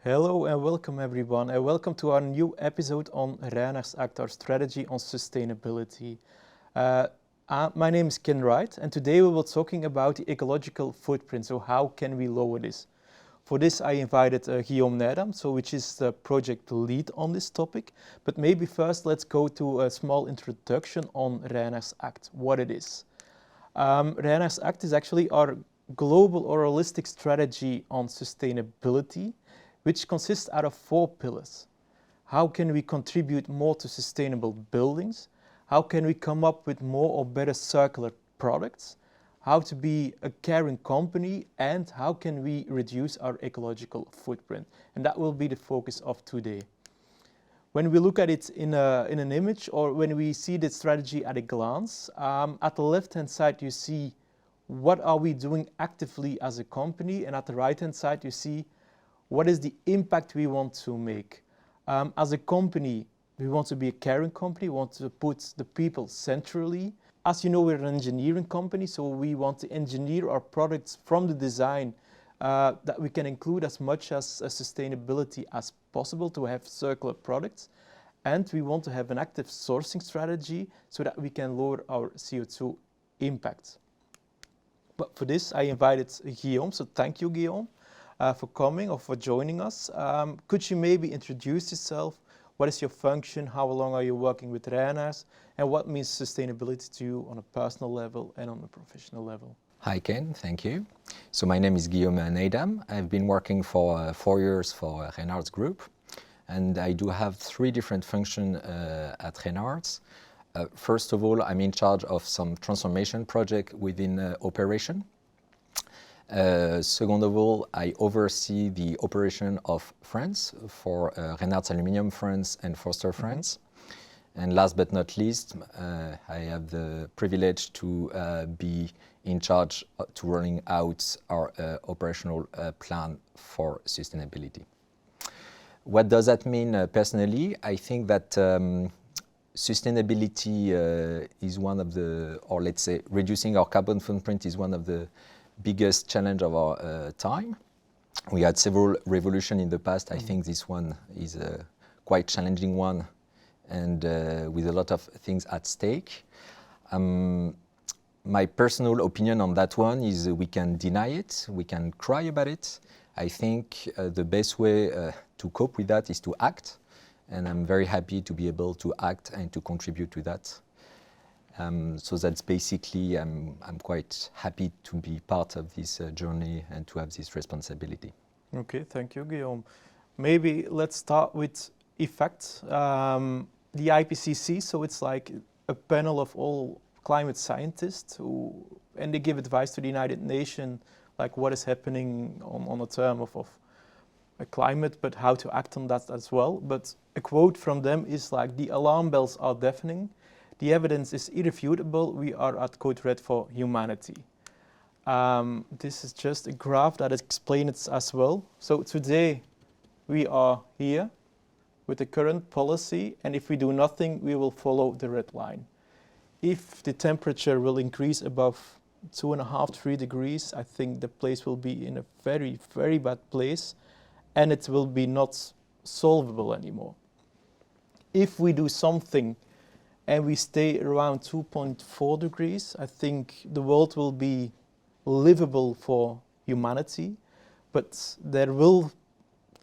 Hello and welcome everyone, and welcome to our new episode on Reynaers Act, our strategy on sustainability. My name is Ken Wright, and today we will be talking about the ecological footprint, so how can we lower this? For this I invited Guillaume Nedam, which is the project lead on this topic, but maybe first let's go to a small introduction on Reynaers Act, what it is. Reynaers Act is actually our global or holistic strategy on sustainability, which consists out of 4 pillars. How can we contribute more to sustainable buildings? How can we come up with more or better circular products? How to be a caring company, and how can we reduce our ecological footprint? And that will be the focus of today. When we look at it in an image, or when we see the strategy at a glance, at the left-hand side you see what are we doing actively as a company, and at the right-hand side you see what is the impact we want to make. As a company, we want to be a caring company, we want to put the people centrally. As you know, we're an engineering company, so we want to engineer our products from the design that we can include as much as sustainability as possible to have circular products. And we want to have an active sourcing strategy so that we can lower our CO2 impact. But for this, I invited Guillaume, so thank you, Guillaume, for coming or for joining us. Could you maybe introduce yourself? What is your function? How long are you working with Reynaers? And what means sustainability to you on a personal level and on a professional level? Hi Ken, thank you. So my name is Guillaume Nedam. I've been working for 4 years for Reynaers Group, and I do have 3 different functions at Reynaers. First of all, I'm in charge of some transformation project within operation. Second of all, I oversee the operation of France for Reynaers Aluminium France and Forster France. And last but not least, I have the privilege to be in charge to rolling out our operational plan for sustainability. What does that mean personally? I think that sustainability is one of the, or let's say reducing our carbon footprint is one of the biggest challenge of our time. We had several revolutions in the past. I think this one is a quite challenging one, and with a lot of things at stake. My personal opinion on that one is we can deny it, we can cry about it. I think the best way to cope with that is to act, and I'm very happy to be able to act and to contribute to that. So that's basically, I'm quite happy to be part of this journey and to have this responsibility. Okay, thank you, Guillaume. Maybe let's start with effects. The IPCC, so it's like a panel of all climate scientists and they give advice to the United Nations, like what is happening on a term of a climate, but how to act on that as well. But a quote from them is like, "The alarm bells are deafening. The evidence is irrefutable. We are at code red for humanity." This is just a graph that explains it as well. So today we are here with the current policy, and if we do nothing, we will follow the red line. If the temperature will increase above 2.5, 3 degrees, I think the place will be in a very, very bad place, and it will be not solvable anymore. If we do something and we stay around 2.4 degrees, I think the world will be livable for humanity, but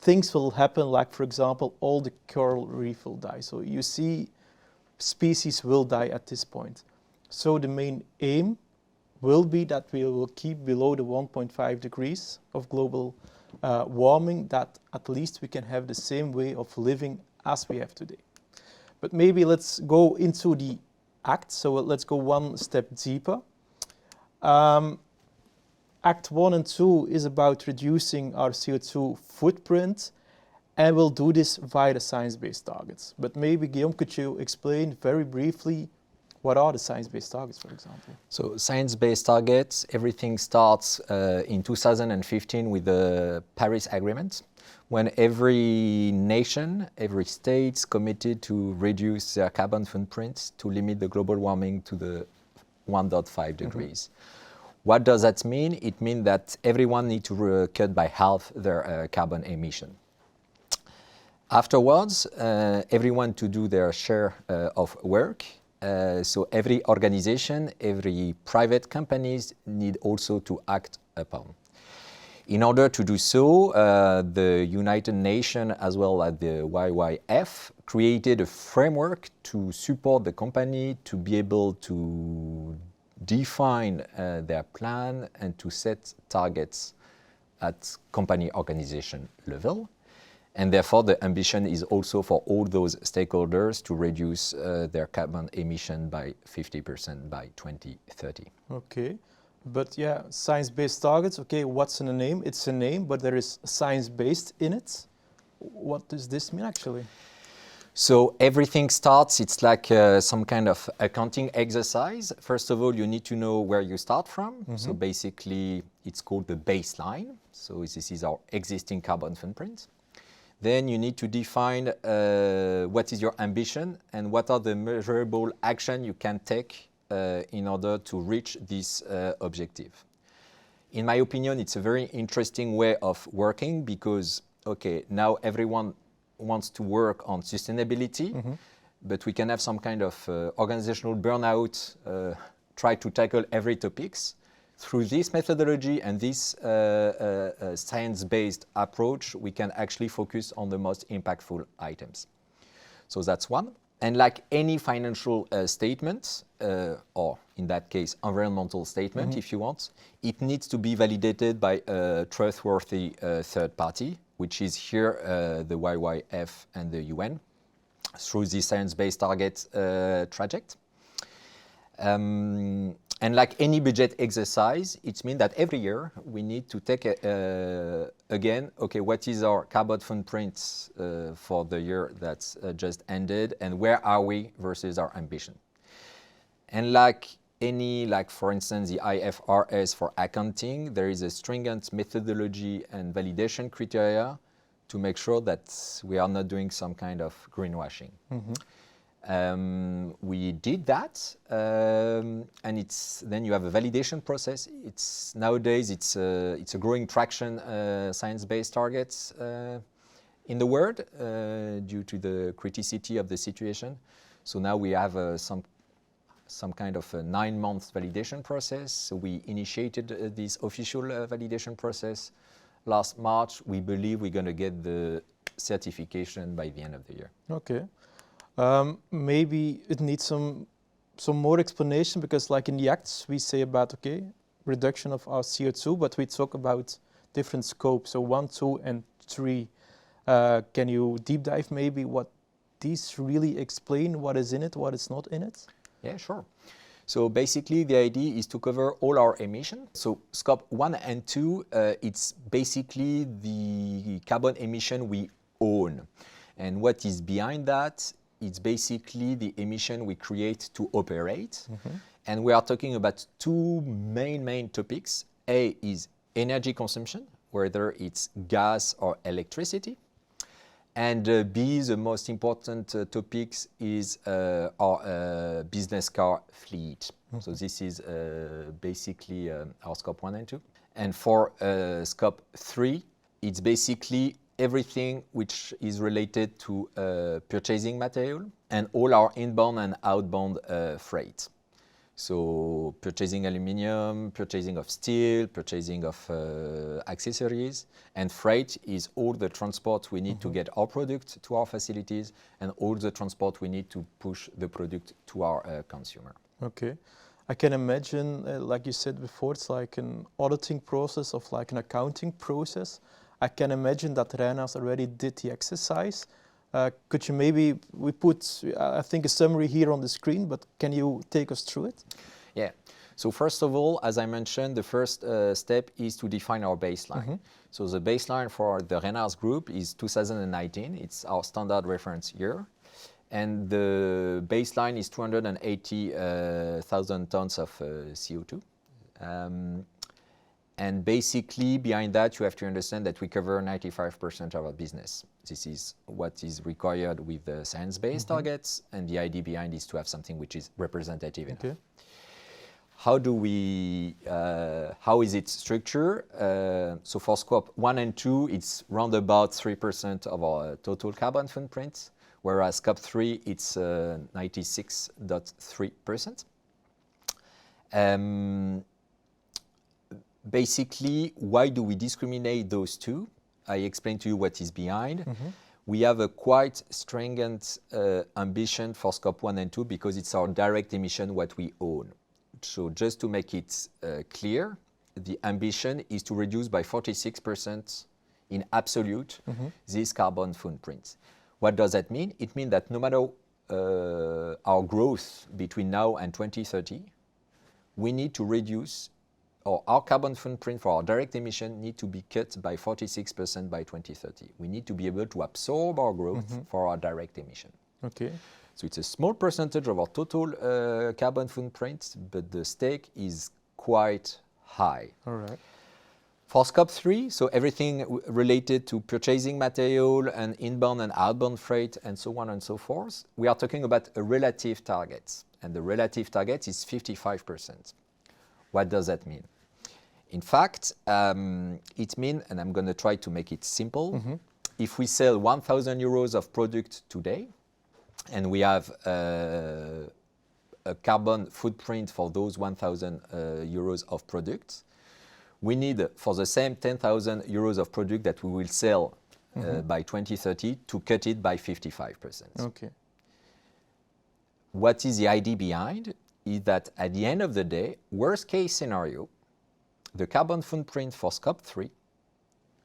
things will happen, like for example, all the coral reef will die. So you see, species will die at this point. So the main aim will be that we will keep below the 1.5 degrees of global warming, that at least we can have the same way of living as we have today. But maybe let's go into the act, so let's go one step deeper. Act 1 and 2 is about reducing our CO2 footprint, and we'll do this via the science-based targets. But maybe, Guillaume, could you explain very briefly what are the science-based targets, for example? So science-based targets, everything starts in 2015 with the Paris Agreement, when every nation, every state committed to reduce their carbon footprint to limit the global warming to the 1.5 degrees. What does that mean? It means that everyone needs to cut by half their carbon emission. Afterwards, everyone to do their share of work. So every organization, every private companies need also to act upon. In order to do so, the United Nations as well as the YYF created a framework to support the company to be able to define their plan and to set targets at company organization level. And therefore, the ambition is also for all those stakeholders to reduce their carbon emission by 50% by 2030. Okay. But yeah, science-based targets, okay, what's in a name? It's a name, but there is science-based in it. What does this mean actually? So everything starts, it's like some kind of accounting exercise. First of all, you need to know where you start from. Mm-hmm. So basically, it's called the baseline. So this is our existing carbon footprint. Then you need to define what is your ambition and what are the measurable action you can take in order to reach this objective. In my opinion, it's a very interesting way of working because, okay, now everyone wants to work on sustainability, mm-hmm. but we can have some kind of organizational burnout, try to tackle every topics. Through this methodology and this science-based approach, we can actually focus on the most impactful items. So that's one. And like any financial statement, or in that case, environmental statement, mm-hmm. if you want, it needs to be validated by a trustworthy third party, which is here the YYF and the UN, through the science-based target traject. And like any budget exercise, it means that every year we need to take again, okay, what is our carbon footprint for the year that's just ended, and where are we versus our ambition? And like any, like for instance, the IFRS for accounting, there is a stringent methodology and validation criteria to make sure that we are not doing some kind of greenwashing. Mm-hmm. We did that, and then you have a validation process. Nowadays it's a growing traction, science-based targets in the world due to the criticity of the situation. So now we have some kind of a 9-month validation process. So we initiated this official validation process last March. We believe we're going to get the certification by the end of the year. Okay. Maybe it needs some more explanation, because like in the acts we say about, okay, reduction of our CO2, but we talk about different scopes, so 1, 2 and 3. Can you deep dive maybe what these really explain, what is in it, what is not in it? Yeah, sure. So basically the idea is to cover all our emissions. So scope 1 and 2, it's basically the carbon emission we own. And what is behind that? It's basically the emission we create to operate. Mm-hmm. And we are talking about two main topics. A is energy consumption, whether it's gas or electricity. And B, the most important topics is our business car fleet. Mm-hmm. So this is basically our scope 1 and 2. And for scope 3, it's basically everything which is related to purchasing material and all our inbound and outbound freight. So purchasing aluminium, purchasing of steel, purchasing of accessories, and freight is all the transport we need mm-hmm. to get our product to our facilities and all the transport we need to push the product to our consumer. Okay. I can imagine, like you said before, it's like an auditing process of like an accounting process. I can imagine that Reynaers already did the exercise. Could you maybe, we put, I think, a summary here on the screen, but can you take us through it? Yeah. So first of all, as I mentioned, the first step is to define our baseline. Mm-hmm. So the baseline for the Reynaers Group is 2019. It's our standard reference year. And the baseline is 280,000 tons of CO2. And basically, behind that, you have to understand that we cover 95% of our business. This is what is required with the science-based mm-hmm. targets, and the idea behind is to have something which is representative enough. how is it structured? So for scope 1 and 2, it's round about 3% of our total carbon footprint, whereas scope 3, it's 96.3%. Basically, why do we discriminate those two? I explained to you what is behind. We have a quite stringent ambition for scope 1 and 2 because it's our direct emission what we own. So just to make it clear, the ambition is to reduce by 46% in absolute this carbon footprint. What does that mean? It means that no matter our growth between now and 2030, we need to reduce, or our carbon footprint for our direct emission need to be cut by 46% by 2030. We need to be able to absorb our growth for our direct emission. Okay. So it's a small percentage of our total carbon footprint, but the stake is quite high. All right. For scope 3, so everything related to purchasing material and inbound and outbound freight and so on and so forth, we are talking about a relative target. And the relative target is 55%. What does that mean? In fact, it means, and I'm going to try to make it simple, if we sell 1,000 euros of product today, and we have a carbon footprint for those 1,000 euros of products, we need, for the same 10,000 euros of product that we will sell by 2030, to cut it by 55%. Okay. What is the idea behind? Is that at the end of the day, worst case scenario, the carbon footprint for scope 3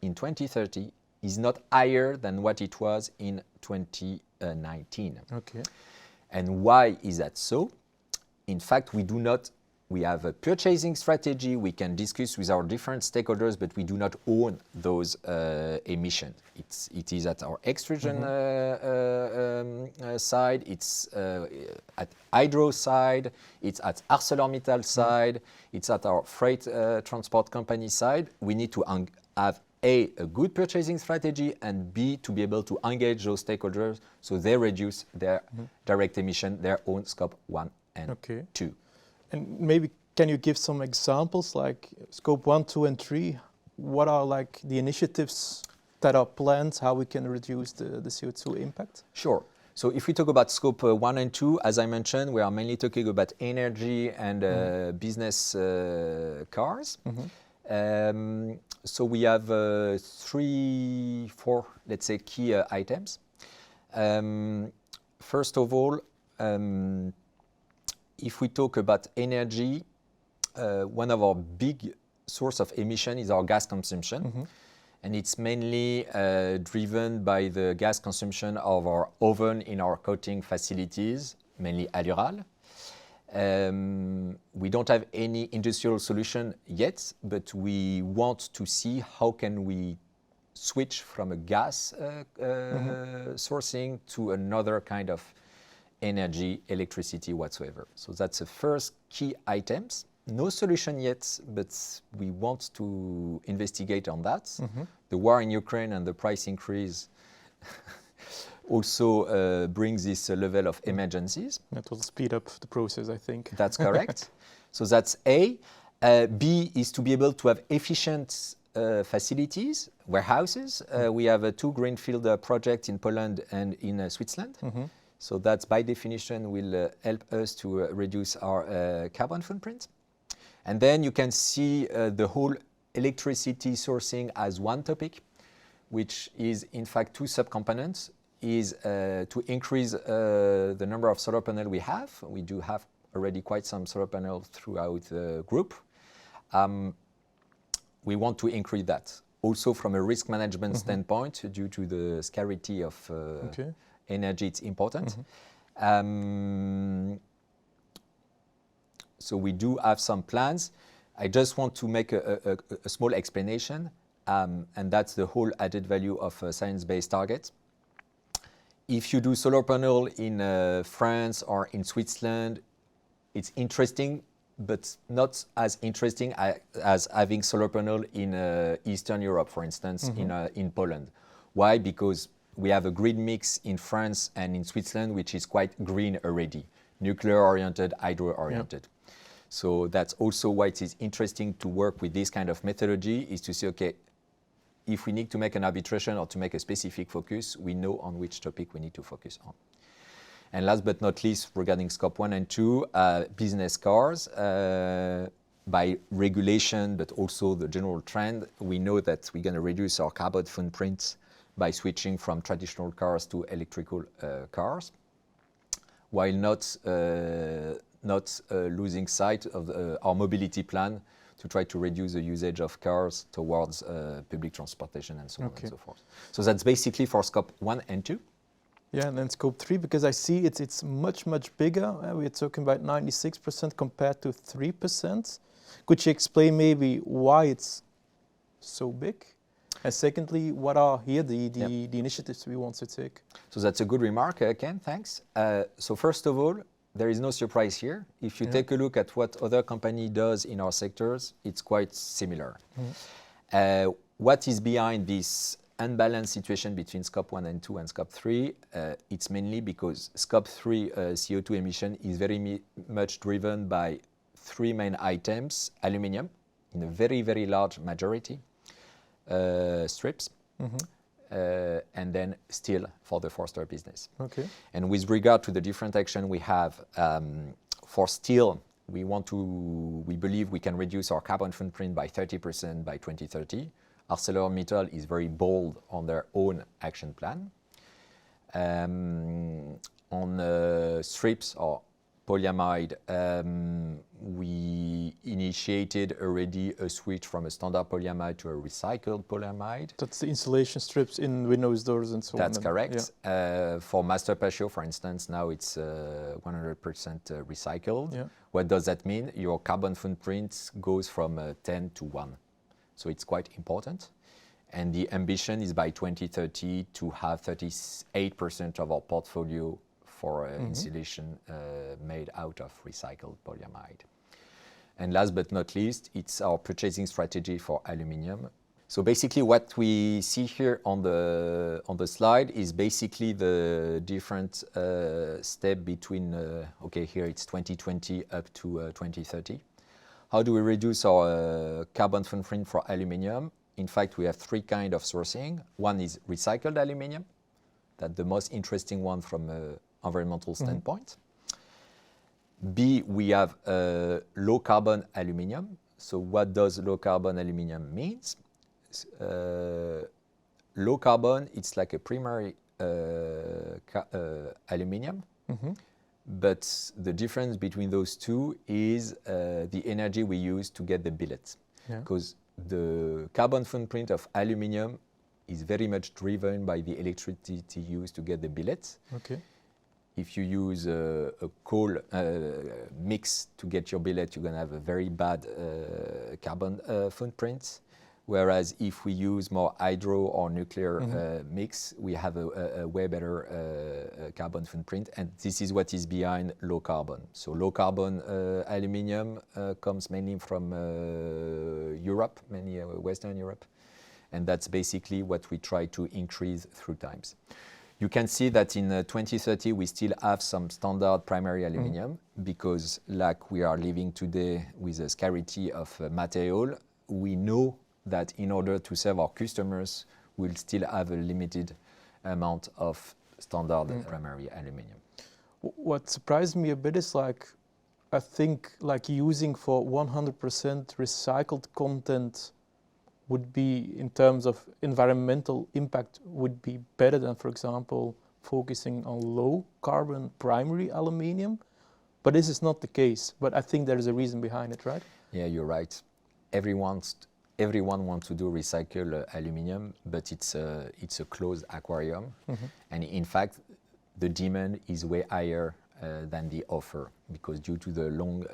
in 2030 is not higher than what it was in 2019. Okay. And why is that so? In fact, we have a purchasing strategy. We can discuss with our different stakeholders, but we do not own those emissions. It is at our extrusion side, it's at Hydro side, it's at ArcelorMittal side, it's at our freight transport company side. We need to have A, a good purchasing strategy, and B, to be able to engage those stakeholders so they reduce their direct emission, their own scope 1 and 2. And maybe can you give some examples, like scope 1, 2, and 3? What are like the initiatives that are planned, how we can reduce the CO2 impact? Sure. So if we talk about scope 1 and 2, as I mentioned, we are mainly talking about energy and business cars. So we have 3, 4, let's say, key items. First of all, if we talk about energy, one of our big source of emission is our gas consumption. And it's mainly driven by the gas consumption of our oven in our coating facilities, mainly Alural. We don't have any industrial solution yet, but we want to see how can we switch from a gas sourcing to another kind of energy, electricity whatsoever. So that's the first key items. No solution yet, but we want to investigate on that. The war in Ukraine and the price increase also brings this level of emergencies. That will speed up the process, I think. That's correct. So that's A. B is to be able to have efficient facilities, warehouses. We have 2 greenfield projects in Poland and in Switzerland. So that, by definition, will help us to reduce our carbon footprint. And then you can see the whole electricity sourcing as one topic, which is in fact 2 subcomponents, is to increase the number of solar panels we have. We do have already quite some solar panels throughout the group. We want to increase that. Also from a risk management standpoint, due to the scarcity of energy, it's important. So we do have some plans. I just want to make a small explanation, and that's the whole added value of a science-based target. If you do solar panel in France or in Switzerland, it's interesting, but not as interesting as having solar panel in Eastern Europe, for instance, in Poland. Why? Because we have a grid mix in France and in Switzerland, which is quite green already, nuclear-oriented, hydro-oriented. So that's also why it is interesting to work with this kind of methodology, is to say, okay, if we need to make an arbitration or to make a specific focus, we know on which topic we need to focus on. And last but not least, regarding scope 1 and 2, business cars, by regulation, but also the general trend, we know that we're going to reduce our carbon footprint by switching from traditional cars to electrical cars, while not losing sight of our mobility plan to try to reduce the usage of cars towards public transportation and so on and so forth. So that's basically for scope 1 and 2. Yeah, and then scope 3, because I see it's much bigger. We're talking about 96% compared to 3%. Could you explain maybe why it's so big? And secondly, what are here the initiatives we want to take? So that's a good remark, Ken, thanks. So first of all, there is no surprise here. If you take a look at what other company does in our sectors, it's quite similar. What is behind this unbalanced situation between scope 1 and 2 and scope 3? It's mainly because scope 3 CO2 emission is very much driven by three main items: aluminium in a very, very large majority, strips, and then steel for the Forster business. Okay. And with regard to the different action we have, for steel, we believe we can reduce our carbon footprint by 30% by 2030. ArcelorMittal is very bold on their own action plan. On strips or polyamide, we initiated already a switch from a standard polyamide to a recycled polyamide. That's the insulation strips in windows, doors, and so on. That's correct. Yeah. For master patio, for instance, now it's 100% recycled. Yeah. What does that mean? Your carbon footprint goes from 10 to 1. So it's quite important. And the ambition is by 2030 to have 38% of our portfolio for insulation made out of recycled polyamide. And last but not least, it's our purchasing strategy for aluminium. So basically what we see here on the slide is basically the different step between, here it's 2020 up to 2030. How do we reduce our carbon footprint for aluminium? In fact, we have three kinds of sourcing. One is recycled aluminium. That's the most interesting one from an environmental standpoint. B, we have low carbon aluminium. So what does low carbon aluminium mean? Low carbon, it's like a primary aluminium. But the difference between those two is the energy we use to get the billet. Because the carbon footprint of aluminium is very much driven by the electricity used to get the billet. Okay. If you use a coal mix to get your billet, you're going to have a very bad carbon footprint. Whereas if we use more hydro or nuclear mix, we have a way better carbon footprint. And this is what is behind low carbon. So low carbon aluminium comes mainly from Europe, mainly Western Europe. And that's basically what we try to increase through times. You can see that in 2030, we still have some standard primary aluminium because like we are living today with a scarcity of material, we know that in order to serve our customers, we'll still have a limited amount of standard primary aluminium. What surprised me a bit is I think using for 100% recycled content would be, in terms of environmental impact, would be better than, for example, focusing on low carbon primary aluminium. But this is not the case. But I think there is a reason behind it, right? Yeah, you're right. Everyone wants to do recycled aluminium, but it's a closed aquarium. And in fact, the demand is way higher than the offer because due to the long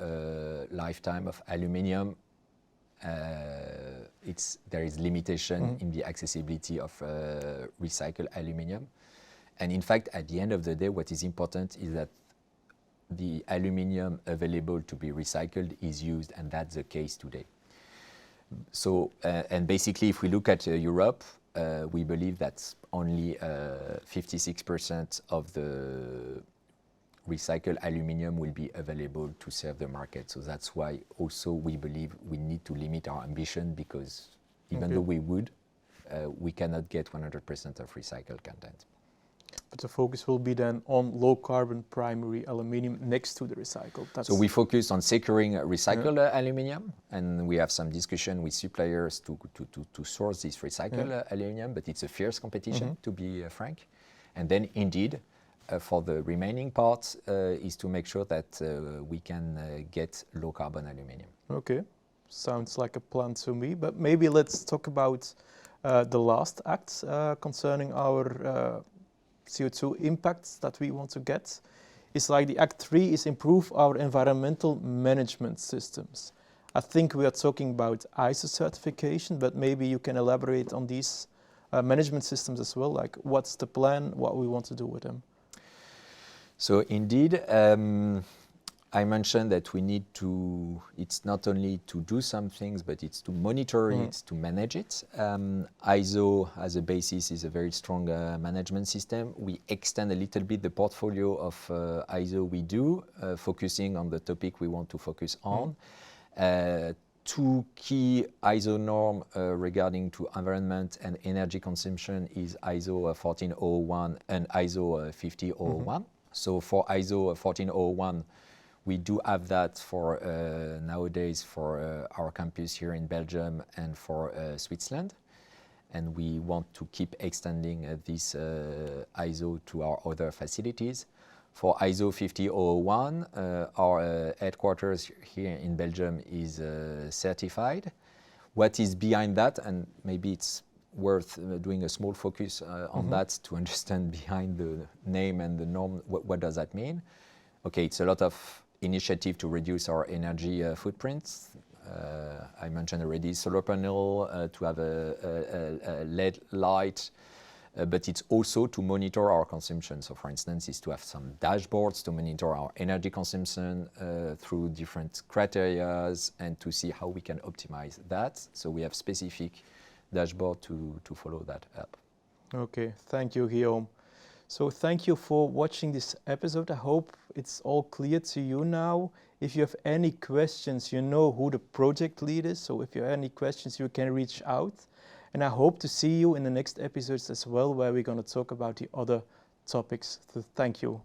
lifetime of aluminium, there is limitation in the accessibility of recycled aluminium. And in fact, at the end of the day, what is important is that the aluminium available to be recycled is used, and that's the case today. So, and basically, if we look at Europe, we believe that only 56% recycled aluminium will be available to serve the market. So that's why also we believe we need to limit our ambition, because even though we would, we cannot get 100% of recycled content. But the focus will be then on low carbon primary aluminium next to the recycled. So we focus on securing recycled aluminium, and we have some discussion with suppliers to source this recycled aluminium, but it's a fierce competition, to be frank. And then indeed, for the remaining part is to make sure that we can get low carbon aluminium. Okay, sounds like a plan to me, but maybe let's talk about the last act concerning our CO2 impacts that we want to get. It's like the Act 3 is improve our environmental management systems. I think we are talking about ISO certification, but maybe you can elaborate on these management systems as well, like what's the plan, what we want to do with them. So indeed, I mentioned that we need to, it's not only to do some things, but it's to monitor it, to manage it. ISO as a basis is a very strong management system. We extend a little bit the portfolio of ISO we do, focusing on the topic we want to focus on. Two key ISO norms regarding to environment and energy consumption is ISO 14001 and ISO 50001. So for ISO 14001, we do have that for nowadays for our campus here in Belgium and for Switzerland. And we want to keep extending this ISO to our other facilities. For ISO 50001, our headquarters here in Belgium is certified. What is behind that, and maybe it's worth doing a small focus on that to understand behind the name and the norm, what does that mean? Okay, it's a lot of initiative to reduce our energy footprints. I mentioned already solar panel, to have a LED light, but it's also to monitor our consumption. So for instance, is to have some dashboards to monitor our energy consumption through different criteria and to see how we can optimize that. So we have specific dashboard to follow that up. Okay, thank you, Guillaume. So thank you for watching this episode. I hope it's all clear to you now. If you have any questions, you know who the project lead is. So if you have any questions, you can reach out. And I hope to see you in the next episodes as well, where we're going to talk about the other topics. So thank you.